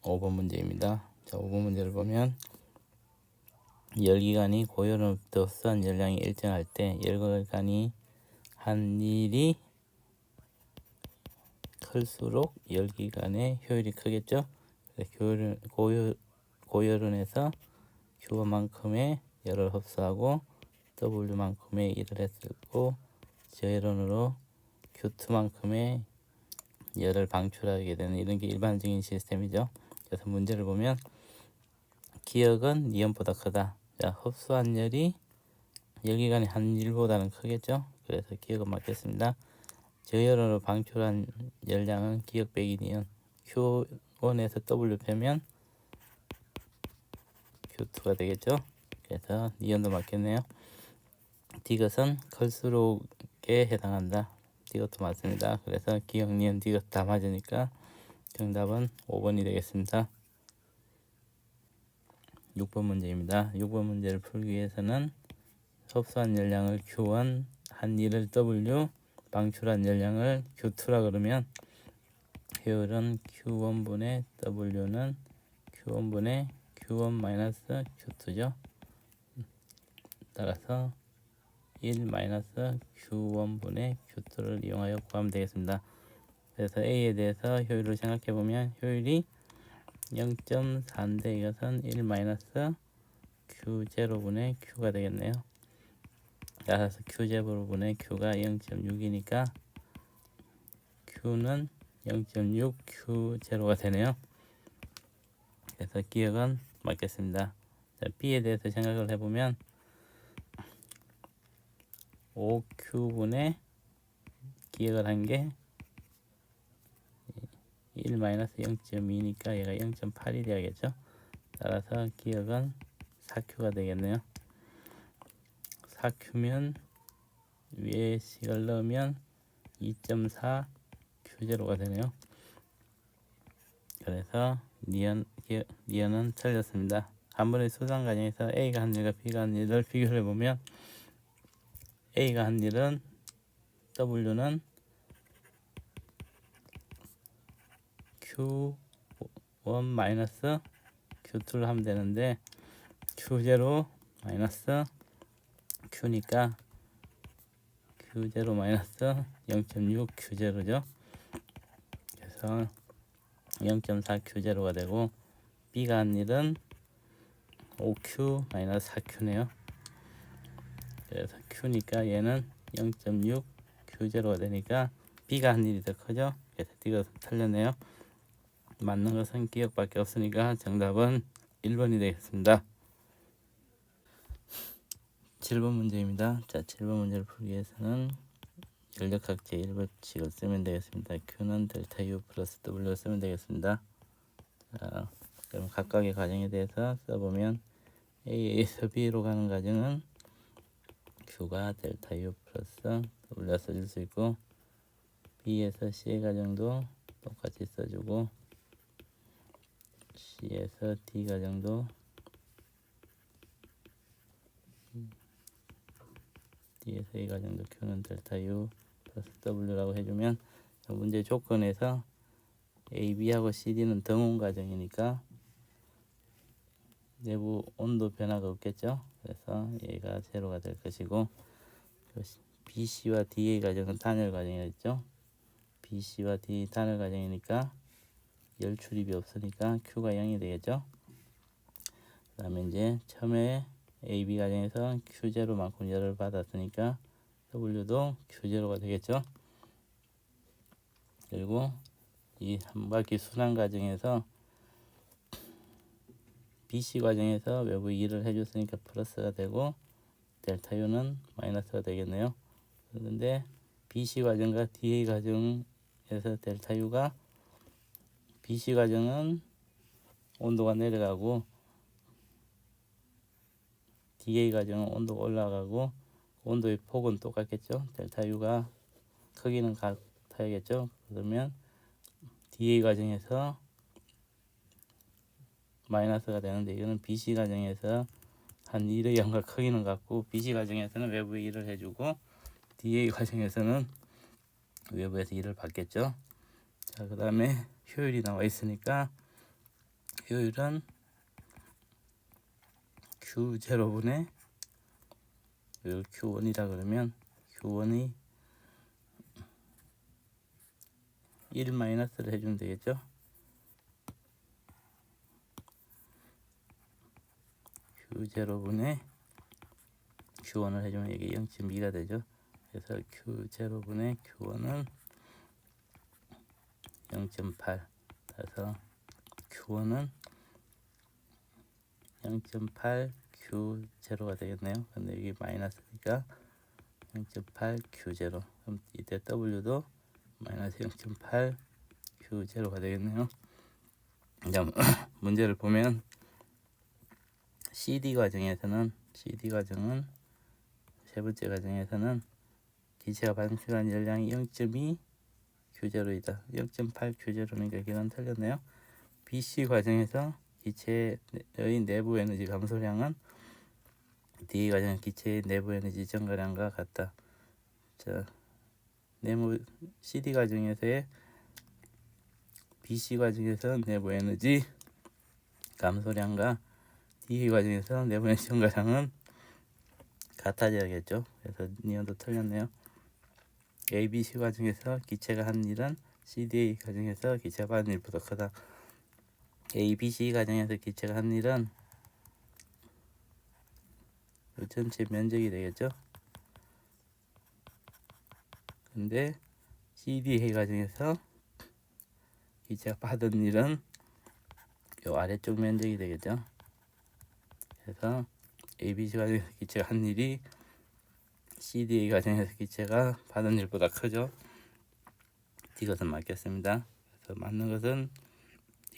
5번 문제입니다. 자, 5번 문제를 보면 열기관이 고열로부터 흡수한 열량이 일정할 때 열기관이 한 일이 클수록 열기관의 효율이 크겠죠. 고열원에서 Q만큼의 열을 흡수하고 W만큼의 일을 했었고, 저열원으로 Q2만큼의 열을 방출하게 되는 이런 게 일반적인 시스템이죠. 그래서 문제를 보면 기역은 니은보다 크다. 자, 흡수한 열이 열기관의 한 일보다는 크겠죠. 그래서 기역은 맞겠습니다. 저열원으로 방출한 열량은 기역 빼기 니은, Q1에서 W 빼면 Q2가 되겠죠. 그래서 니은도 맞겠네요. 디귿은 클수록에 해당한다. 디귿도 맞습니다. 그래서 기역, 니은, 디귿 다 맞으니까 정답은 5번이 되겠습니다. 6번 문제입니다. 6번 문제를 풀기 위해서는 흡수한 열량을 Q1, 한 일을 W, 방출한 열량을 Q2라 그러면 효율은 Q1분의 W는 Q1분의 Q1 Q2죠. 따라서 1 Q1분의 Q2를 이용하여 구하면 되겠습니다. 그래서 A에 대해서 효율을 생각해 보면 효율이 0.4인데 이것은 1 Q0분의 Q가 되겠네요. 따라서 Q제곱분의 Q가 0.6이니까 Q는 0.6 Q0가 되네요. 그래서 기억은 맞겠습니다. 자, B에 대해서 생각을 해보면 5Q분의 기억을 한 게 1 0.2니까 얘가 0.8이 되겠죠. 따라서 기억은 4Q가 되겠네요. 4Q면 위에 식을 넣으면 2.4 Q0가 되네요. 그래서 니은은 틀렸습니다. 한 번의 수상 과정에서 A가 한 일과 B가 한 일을 비교를 해보면 A가 한 일은 W는 Q1 마이너스 Q2를 하면 되는데 Q0 마이너스 Q니까 Q0 마이너스 0.6 Q0죠. 그래서 0.4 Q0가 되고 B가 한 일은 5Q 마이너스 4Q네요. 그래서 Q니까 얘는 0.6 Q0가 되니까 B가 한 일이 더 크죠. 그래서 D가 틀렸네요. 맞는 것은 기억밖에 없으니까 정답은 1번이 되겠습니다. 7번 문제입니다. 자, 7번 문제를 풀기 위해서는 열역학제 1법칙을 쓰면 되겠습니다. Q는 델타 U 플러스 W를 쓰면 되겠습니다. 자, 그럼 각각의 과정에 대해서 써보면 A에서 B로 가는 과정은 Q가 델타 U 플러스 W가 써줄 수 있고, B에서 C의 과정도 똑같이 써주고, C에서 D 과정도 D에서 이 과정도 Q는 델타 U 플러스 W라고 해주면 문제 조건에서 A, B하고 CD는 등온 과정이니까 내부 온도 변화가 없겠죠. 그래서 얘가 제로가 될 것이고, BC와 D의 과정은 단열 과정이었죠. BC와 D 단열 과정이니까 열 출입이 없으니까 Q가 0이 되겠죠. 그 다음에 이제 처음에 AB 과정에서 Q0만큼 열을 받았으니까 W도 Q0가 되겠죠. 그리고 이 한 바퀴 순환 과정에서 BC 과정에서 외부 일을 해줬으니까 플러스가 되고 델타 U는 마이너스가 되겠네요. 그런데 BC 과정과 DA 과정에서 델타 U가 BC 과정은 온도가 내려가고 DA 과정은 온도가 올라가고 온도의 폭은 똑같겠죠. 델타 U가 크기는 같아야겠죠. 그러면 DA 과정에서 마이너스가 되는데 이거는 BC 과정에서 한 1의 0과 크기는 같고 BC 과정에서는 외부에 1을 해주고 DA 과정에서는 외부에서 1을 받겠죠. 자, 그 다음에 효율이 나와 있으니까 효율은 Q0분의 이걸 Q1이라 그러면 Q1이 1 마이너스를 해주면 되겠죠. Q0분의 Q1을 해주면 이게 0.2가 되죠. 그래서 Q0분의 Q1은 0.8. 그래서 Q1은 0.8 Q0가 되겠네요. 근데 이게 마이너스니까 0.8 Q0. 그럼 이때 W도 마이너스 0.8 Q0가 되겠네요. 이제 문제를 보면 CD 과정은 세 번째 과정에서는 기체가 방출한 열량이 0.2 Q0이다. 0.8 Q0니까 이건 틀렸네요. BC 과정에서 기체의 내부 에너지 감소량은 D 과정 기체의 내부 에너지 증가량과 같다. 자, CD 과정에서의 BC 과정에서 내부 에너지 감소량과 D 과정에서 내부 에너지 증가량은 같아져야겠죠. 그래서 니온도 틀렸네요. ABC 과정에서 기체가 한 일은 CDA 과정에서 기체가 받은 일보다 크다. ABC 과정에서 기체가 한 일은 전체 면적이 되겠죠. 근데 CDA 과정에서 기체가 받은 일은 요 아래쪽 면적이 되겠죠. 그래서 ABC 과정에서 기체가 한 일이 CDA 과정에서 기체가 받은 일보다 크죠. 이것은 맞겠습니다. 그래서 맞는 것은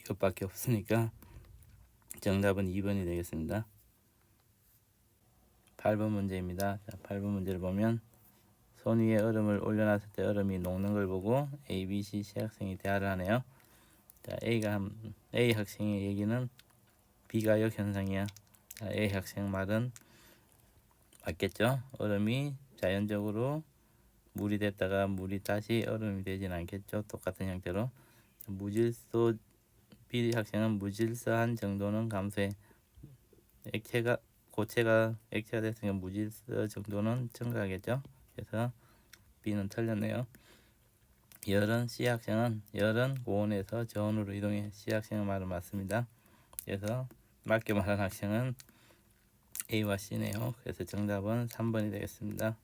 이것밖에 없으니까 정답은 2번이 되겠습니다. 8번 문제입니다. 자, 8번 문제를 보면 손 위에 얼음을 올려놨을 때 얼음이 녹는 걸 보고 A, B, C 세 학생이 대화를 하네요. 자, A 학생의 얘기는 비가역 현상이야. 자, A 학생 말은 맞겠죠? 얼음이 자연적으로 물이 됐다가 물이 다시 얼음이 되진 않겠죠? 똑같은 형태로. 무질소 B 학생은 무질서한 정도는 감소해. 고체가 액체가 됐으니까 무질서 정도는 증가하겠죠. 그래서 B는 틀렸네요. C 학생은 열은 고온에서 저온으로 이동해. C 학생의 말은 맞습니다. 그래서 맞게 말한 학생은 A와 C네요. 그래서 정답은 3번이 되겠습니다.